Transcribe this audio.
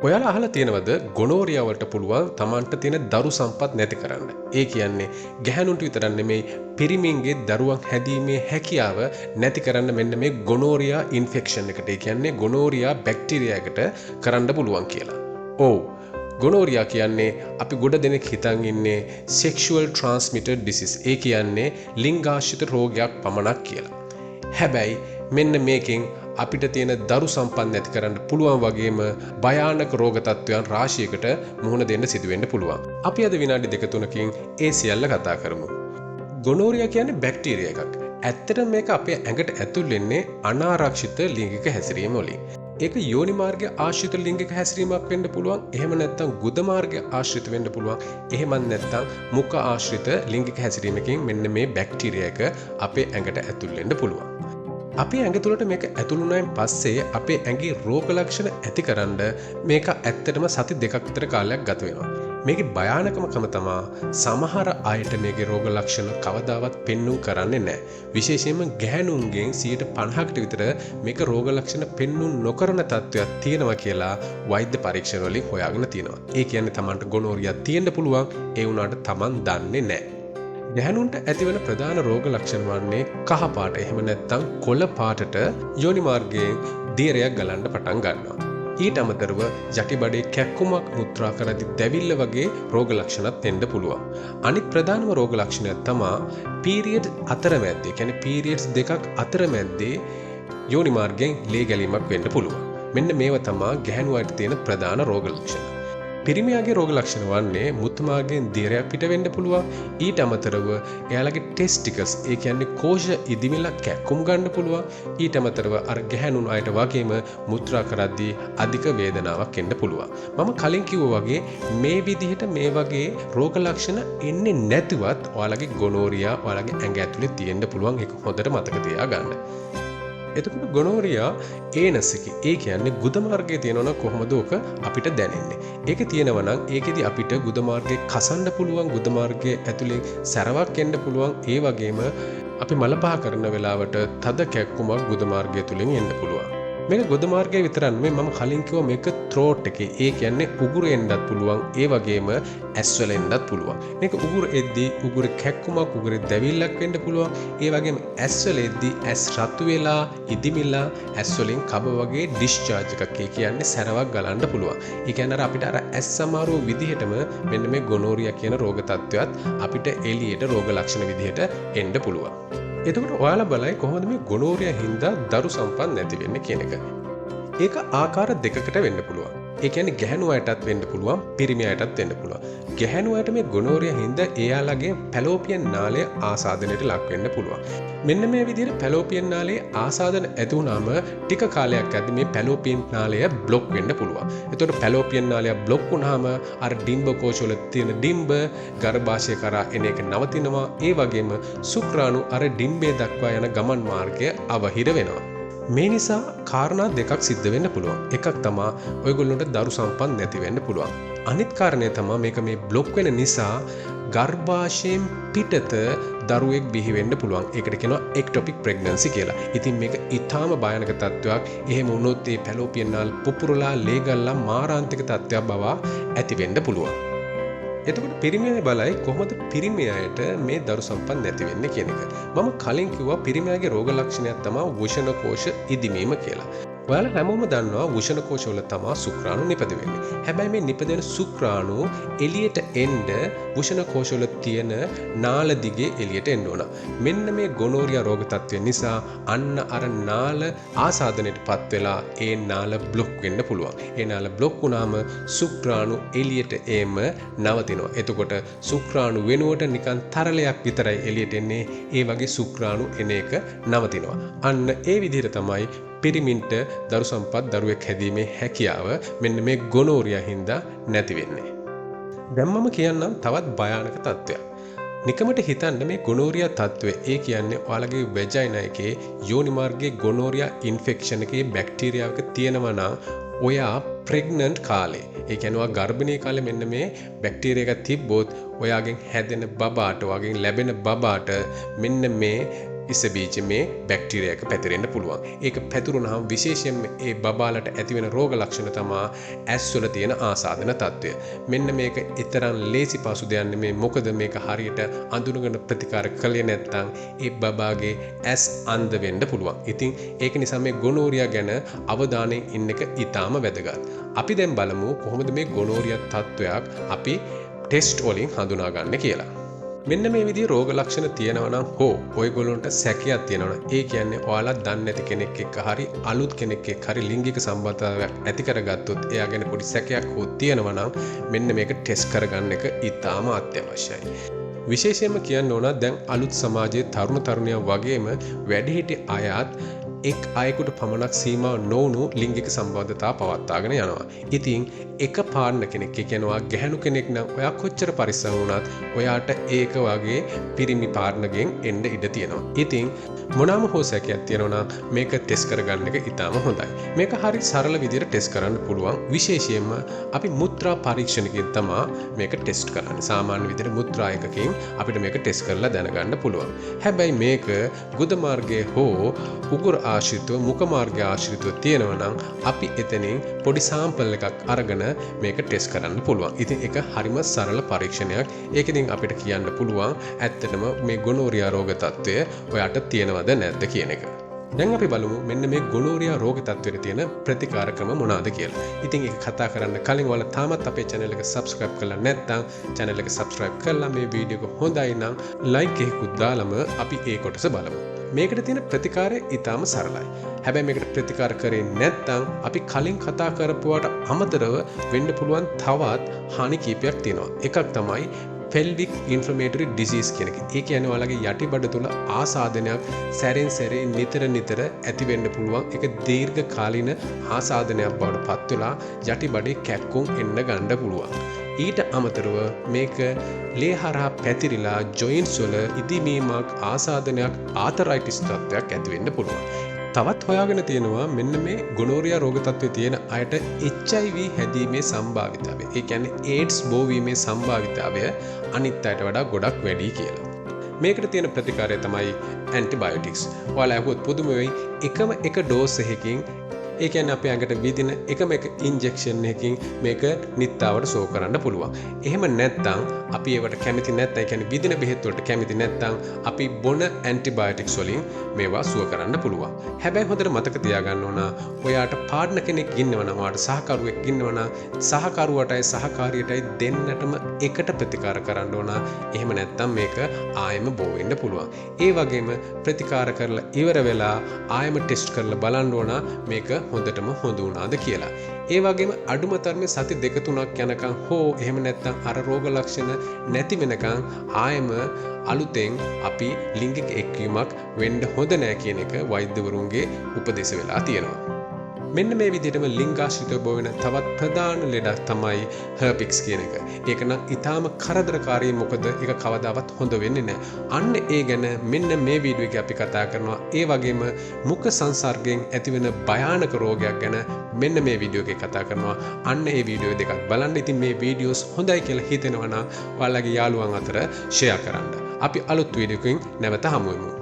ඔයාලා අහලා තියෙනවද ගොනෝරියා වලට පුළුවන් Tamanට තියෙන දරු සම්පත් නැති කරන්න. ඒ කියන්නේ ගැහැණුන්ට විතරක් නෙමෙයි පිරිමින්ගේ දරුවන් හැදීමේ හැකියාව නැති කරන්න මෙන්න මේ ගොනෝරියා ඉන්ෆෙක්ෂන් එකට. ඒ කියන්නේ ගොනෝරියා බැක්ටීරියා එකට කරන්න පුළුවන් කියලා. ඔව්. ගොනෝරියා කියන්නේ අපි ගොඩ දෙනෙක් හිතන් ඉන්නේ sexual transmitted disease. ඒ කියන්නේ ලිංගාශ්‍රිත රෝගයක් පමණක් කියලා. හැබැයි මෙන්න මේකෙන් අපිට තියෙන දරු සම්පන්න නැති කරන්න පුළුවන් වගේම භයානක රෝග තත්ත්වයන් රාශියකට මුහුණ දෙන්න සිදු වෙන්න පුළුවන්. අපි අද විනාඩි 2-3කින් ඒ සියල්ල කතා කරමු. ගොනෝරියා කියන්නේ බැක්ටීරියා එකක්. ඇත්තටම මේක අපේ ඇඟට ඇතුල් වෙන්නේ අනාරක්ෂිත ලිංගික හැසිරීම වලින්. ඒක යෝනි මාර්ගයේ ආශ්‍රිත ලිංගික හැසිරීමක් වෙන්න පුළුවන්. එහෙම නැත්නම් ගුද මාර්ගයේ ආශ්‍රිත වෙන්න පුළුවන්. එහෙමත් නැත්නම් මුඛ ආශ්‍රිත ලිංගික හැසිරීමකින් මෙන්න මේ බැක්ටීරියා එක අපේ ඇඟට ඇතුල් වෙන්න පුළුවන්. අපේ ඇඟ තුළට මේක ඇතුළුනායින් පස්සේ අපේ ඇඟේ රෝග ලක්ෂණ ඇතිකරන්න මේක ඇත්තටම සති දෙකක් විතර කාලයක් ගත වෙනවා. මේකේ භයානකමකම තමයි සමහර අයට මේකේ රෝග ලක්ෂණ කවදාවත් පෙන්눔 කරන්නේ නැහැ. විශේෂයෙන්ම ගැහැණුන්ගෙන් 50%කට විතර මේක රෝග ලක්ෂණ පෙන්눔 නොකරන තත්ත්වයක් තියෙනවා කියලා වෛද්‍ය පරීක්ෂණ වලින් හොයාගෙන තියෙනවා. ඒ කියන්නේ Tamanට ගොනෝරියා තියෙන්න පුළුවන් ඒ වුණාට Taman දන්නේ නැහැ. ගැහැණුන්ට ඇතිවන ප්‍රධාන රෝග ලක්ෂණ වන්නේ කහ පාට එහෙම නැත්නම් කොළ පාටට යෝනි මාර්ගයෙන් දියරයක් ගලන්න පටන් ගන්නවා. ඊට අමතරව යටිබඩේ කැක්කුමක් මුත්‍රා කරද්දී දැවිල්ල වගේ රෝග ලක්ෂණත් එන්න පුළුවන්. අනිත් ප්‍රධානම රෝග ලක්ෂණය තමයි පීරියඩ් අතරමැද්දේ. කියන්නේ පීරියඩ්ස් දෙකක් අතරමැද්දේ යෝනි මාර්ගයෙන් ලේ ගැලීමක් වෙන්න පුළුවන්. මෙන්න මේවා තමයි ගැහැණු අයට තියෙන ප්‍රධාන රෝග ලක්ෂණ. පිරිමියාගේ රෝග ලක්ෂණ වන්නේ මුත්‍රා මාර්ගයෙන් දියරයක් පිට වෙන්න පුළුවන්. ඊට අමතරව එයාලගේ ටෙස්ටිකල්ස් ඒ කියන්නේ කෝෂ ඉදිමිලා කැක්කුම් ගන්න පුළුවන්. ඊට අමතරව අර ගැහැණුන් අයට වගේම මුත්‍රා කරද්දී අධික වේදනාවක් එන්න පුළුවන්. මම කලින් කිව්වා වගේ මේ විදිහට මේ වගේ රෝග ලක්ෂණ එන්නේ නැතිවත් ඔයාලගේ ගොනෝරියා ඔයාලගේ ඇඟ ඇතුලේ තියෙන්න පුළුවන්. ඒක හොඳට මතක තියාගන්න. එතකොට ගොනෝරියා ඒනස් එක ඒ කියන්නේ ගුද මාර්ගයේ තියෙනවනම් කොහොමද ඔක අපිට දැනෙන්නේ? ඒක තියෙනවා නම් ඒකෙදි අපිට ගුද මාර්ගයේ කසන්න පුළුවන්, ගුද මාර්ගයේ ඇතුලේ සැරවක් එන්න පුළුවන්. ඒ වගේම අපි මල පහ කරන වෙලාවට තද කැක්කුමක් ගුද මාර්ගය තුලින් එන්න පුළුවන්. මේක ගුද මාර්ගයේ විතරක් නෙමෙයි මම කලින් කිව්වා මේක ත්‍රෝට් එකේ. ඒ කියන්නේ උගුරේ එන්නත් පුළුවන්. ඒ වගේම ඇස් වල එන්නත් පුළුවන්. මේක උගුර එද්දී උගුර කැක්කුමක් උගුරේ දැවිල්ලක් වෙන්න පුළුවන්. ඒ වගේම ඇස් වල එද්දී ඇස් රතු වෙලා ඉදිමිලා ඇස් වලින් කබ වගේ ඩිස්චාර්ජ් එකක් ඒ කියන්නේ සැරවක් ගලන්න පුළුවන්. ඒ කියන්නේ අපිට අර ඇස් සමාරුව විදිහටම මෙන්න මේ ගොනෝරියා කියන රෝග තත්ත්වයක් අපිට එළියට රෝග ලක්ෂණ විදිහට එන්න පුළුවන්. එතකොට ඔයාලා බලයි කොහොමද මේ ගොනෝරියා හින්දා දරු සම්පන්න නැති වෙන්නේ කියන එක. ඒක ආකාර දෙකකට වෙන්න පුළුවන්. ඒ කියන්නේ ගැහැණු අයටත් වෙන්න පුළුවන්, පිරිමි අයටත් වෙන්න පුළුවන්. ගැහැණු අයට මේ ගොනෝරියා හින්දා එයාලගේ පැලෝපියන් නාලය ආසාදනයට ලක් වෙන්න පුළුවන්. මෙන්න මේ විදිහට පැලෝපියන් නාලයේ ආසාදන ඇති වුනහම ටික කාලයක් යද්දී මේ පැලෝපියන් නාලය બ્લોක් වෙන්න පුළුවන්. එතකොට පැලෝපියන් නාලය બ્લોක් වුනහම අර ඩිම්බ කෝෂවල තියෙන ඩිම්බ ගර්භාෂය කරා එන එක නවතිනවා. ඒ වගේම ශුක්‍රාණු අර ඩිම්බේ දක්වා යන ගමන් මාර්ගය අවහිර වෙනවා. මේ නිසා කාරණා දෙකක් සිද්ධ වෙන්න පුළුවන්. එකක් තමයි ඔයගොල්ලන්ට දරු සම්පන්න නැති වෙන්න පුළුවන්. අනිත් කාරණය තමයි මේක මේ બ્લોක් වෙන නිසා ගර්භාෂයෙන් පිටත දරුවෙක් බිහි වෙන්න පුළුවන්. ඒකට කියනවා එක්ටොපික් ප්‍රෙග්නන්සි කියලා. ඉතින් මේක ඊටාම භයානක තත්ත්වයක්. එහෙම වුණොත් ඒ පැලෝපියන් නාල් පුපුරලා ලේ ගල්ලා මාරාන්තික තත්ත්වයක් බව ඇති වෙන්න පුළුවන්. එතකොට පිරිමි අය බලයි කොහොමද පිරිමි අයට මේ දරු සම්පන්න නැති වෙන්නේ කියන එක. මම කලින් කිව්වා පිරිමි අයගේ රෝග ලක්ෂණයක් තමයි වෘෂණ කෝෂ ඉදිමීම කියලා. ඔයාලා හැමෝම දන්නවා වෘෂණ කෝෂවල තමයි ශුක්‍රාණු නිපද වෙන්නේ. හැබැයි මේ නිපදෙන ශුක්‍රාණු එළියට එන්න වෘෂණ කෝෂවල තියෙන නාල දිගේ එළියට එන්න ඕන. මෙන්න මේ ගොනෝරියා රෝග තත්ත්වය නිසා අන්න අර නාල ආසාදනයටපත් වෙලා ඒ නාල બ્લોක් වෙන්න පුළුවන්. ඒ නාල બ્લોක් වුණාම ශුක්‍රාණු එළියට එම නවතිනවා. එතකොට ශුක්‍රාණු වෙනුවට නිකන් තරලයක් විතරයි එළියට එන්නේ. ඒ වගේ ශුක්‍රාණු එන එක නවතිනවා. අන්න ඒ විදිහට තමයි පිරිමින්ට දරු සම්පත් දරුවෙක් හැදීමේ හැකියාව මෙන්න මේ ගොනෝරියා හින්දා නැති වෙන්නේ. දැන් මම කියන්නම් තවත් භයානක තත්ත්වයක්. නිකමට හිතන්න මේ ගොනෝරියා තත්ත්වය ඒ කියන්නේ ඔයාලගේ වෙජයිනා එකේ යෝනි මාර්ගයේ ගොනෝරියා ඉන්ෆෙක්ෂන් එකේ බැක්ටීරියාවක තියෙනවා නම් ඔයා ප්‍රෙග්නන්ට් කාලේ ඒ කියන්නේ ඔයා ගර්භණී කාලේ මෙන්න මේ බැක්ටීරියා එක තිබ්බොත් ඔයාගෙන් හැදෙන බබාට ඔයාගෙන් ලැබෙන බබාට මෙන්න මේ ඉස්ස බීජ මේ බැක්ටීරියා එක පැතිරෙන්න පුළුවන්. ඒක පැතුරුනහම විශේෂයෙන්ම ඒ බබාලට ඇතිවෙන රෝග ලක්ෂණ තමා ඇස් වල තියෙන ආසාදන තත්ත්වය. මෙන්න මේක ඊතරම් ලේසි පසු දෙයක් නෙමෙයි. මොකද මේක හරියට අඳුනගෙන ප්‍රතිකාර කළේ නැත්නම් ඒ බබාගේ ඇස් අන්ධ වෙන්න පුළුවන්. ඉතින් ඒක නිසා මේ ගොනෝරියා ගැන අවධානයෙන් ඉන්න එක ඉතාම වැදගත්. අපි දැන් බලමු කොහොමද මේ ගොනෝරියා තත්ත්වයක් අපි ටෙස්ට් වලින් හඳුනා ගන්න කියලා. මෙන්න මේ විදිහේ රෝග ලක්ෂණ තියෙනවා නම් හෝ ඔයගොල්ලන්ට සැකයක් තියෙනවා නම් ඒ කියන්නේ ඔයාලා දන්නේ නැති කෙනෙක් එක්ක හරි අලුත් කෙනෙක් එක්ක හරි ලිංගික සම්බන්ධතාවයක් ඇති කරගත්තොත් එයා ගැන පොඩි සැකයක් හෝ තියෙනවා නම් මෙන්න මේක ටෙස්ට් කරගන්න එක ඉතාම අත්‍යවශ්‍යයි. විශේෂයෙන්ම කියන්න ඕන දැන් අලුත් සමාජයේ තරුණ තරුණියන් වගේම වැඩිහිටි අයත් එක් අයෙකුට පමණක් සීමා නොවුණු ලිංගික සම්බන්ධතා පවත්වාගෙන යනවා. ඉතින් එක පාර්ට්නර් කෙනෙක් කියනවා ගැහණු කෙනෙක් නම් ඔයා කොච්චර පරිස්සම් වුණත් ඔයාට ඒක වගේ පිරිමි පාර්ට්නර්ගෙන් එන්න ඉඩ තියෙනවා. ඉතින් මොනවාම හෝ සැකයක් තියෙනවා නම් මේක ටෙස්ට් කරගන්න එක ඉතාම හොඳයි. මේක හරි සරල විදිහට ටෙස්ට් කරන්න පුළුවන්. විශේෂයෙන්ම අපි මුත්‍රා පරීක්ෂණකින් තමයි මේක ටෙස්ට් කරන්නේ. සාමාන්‍ය විදිහට මුත්‍රා එකකින් අපිට මේක ටෙස්ට් කරලා දැනගන්න පුළුවන්. හැබැයි මේක ගුද මාර්ගයේ හෝ උගුර ආශ්‍රිතව මුඛ මාර්ගය ආශ්‍රිතව තියෙනවා නම් අපි එතනින් පොඩි සාම්පල් එකක් අරගෙන මේක ටෙස්ට් කරන්න පුළුවන්. ඉතින් ඒක හරිම සරල පරීක්ෂණයක්. ඒක ඉතින් අපිට කියන්න පුළුවන් ඇත්තටම මේ ගොනෝරියා රෝග තත්ත්වය ඔයාට තියෙනවද නැද්ද කියන එක. දැන් අපි බලමු මෙන්න මේ ගොනෝරියා රෝග තත්ත්වයට තියෙන ප්‍රතිකාර ක්‍රම මොනවාද කියලා. ඉතින් ඒක කතා කරන්න කලින් ඔයාලා තාමත් අපේ channel එක subscribe කරලා නැත්නම් channel එක subscribe කරලා මේ වීඩියෝ එක හොඳයි නම් like එකකුත් දාලම අපි ඒ කොටස බලමු. මේකට තියෙන ප්‍රතිකාරය ඉතාම සරලයි. හැබැයි මේකට ප්‍රතිකාර කරේ නැත්නම් අපි කලින් කතා කරපුවාට අමතරව වෙන්න පුළුවන් තවත් හානි කීපයක් තියෙනවා. එකක් තමයි pelvic inflammatory disease කියන එක. ඒ කියන්නේ ඔයාලගේ යටිබඩ තුල ආසාදනයක් සැරෙන් සැරේ නිතර ඇති වෙන්න පුළුවන්. ඒක දීර්ඝ කාලීන ආසාදනයක් බවට පත් වෙලා යටිබඩේ කැක්කුම් එන්න ගන්න පුළුවන්. ඊට අමතරව මේක ලේ හරහා පැතිරිලා ජොයින්ට්ස් වල ඉදිමීමක් ආසාදනයක් ආතරයිටිස් තත්ත්වයක් ඇති වෙන්න පුළුවන්. තවත් හොයාගෙන තියෙනවා මෙන්න මේ ගොනෝරියා රෝග තත්ත්වයේ තියෙන අයට HIV හැදීමේ සම්භාවිතාවය. ඒ කියන්නේ AIDS බෝවීමේ සම්භාවිතාවය අනිත් අයට වඩා ගොඩක් වැඩි කියලා. මේකට තියෙන ප්‍රතිකාරය තමයි ඇන්ටිබයොටික්ස්. ඔයාලා අහුවොත් පුදුම වෙයි එකම එක ඩෝස් එකකින් ඒ කියන්නේ අපේ ඇඟට විදින එකම එක ඉන්ජෙක්ෂන් එකකින් මේක නිත්තාවට සෝ කරන්න පුළුවන්. එහෙම නැත්නම් අපි ඒවට කැමති නැත්නම් ඒ කියන්නේ විදින බෙහෙත් වලට කැමති නැත්නම් අපි බොන ඇන්ටිබයොටික්ස් වලින් මේවා සුව කරන්න පුළුවන්. හැබැයි හොඳට මතක තියාගන්න ඕන ඔයාට පාර්ට්නර් කෙනෙක් ඉන්නව නම් ඔයාට සහකරුවෙක් ඉන්නව නම් සහකරුවටයි සහකාරියටයි දෙන්නටම එකට ප්‍රතිකාර කරන්න ඕන. එහෙම නැත්නම් මේක ආයෙම බෝ වෙන්න පුළුවන්. ඒ වගේම ප්‍රතිකාර කරලා ඉවර වෙලා ආයෙම ටෙස්ට් කරලා බලන්න ඕන මේක හොඳටම හොඳ වුණාද කියලා. ඒ වගේම අඩුම තරමේ සති 2-3ක් යනකම් හෝ එහෙම නැත්නම් අර රෝග ලක්ෂණ නැති වෙනකම් ආයෙම අලුතෙන් අපි ලිංගික එක්වීමක් වෙන්න හොඳ නෑ කියන එක වෛද්‍යවරුන්ගේ උපදෙස් වෙලා තියෙනවා. මෙන්න මේ විදිහටම ලිංගාශ්‍රිතව බෝ වෙන තවත් ප්‍රධාන ලෙඩක් තමයි හර්පික්ස් කියන එක. ඒක නම් ඊටාම කරදරකාරී මොකද ඒක කවදාවත් හොඳ වෙන්නේ නැහැ. අන්න ඒ ගැන මෙන්න මේ වීඩියෝ එකේ අපි කතා කරනවා. ඒ වගේම මුඛ සංසර්ගයෙන් ඇතිවෙන භයානක රෝගයක් ගැන මෙන්න මේ වීඩියෝ එකේ කතා කරනවා. අන්න ඒ වීඩියෝ දෙකක් බලන්න. ඉතින් මේ වීඩියෝස් හොඳයි කියලා හිතෙනවා නම් ඔයාලගේ යාළුවන් අතර ෂෙයා කරන්න. අපි අලුත් වීඩියෝ එකකින් නැවත හමු වෙමු.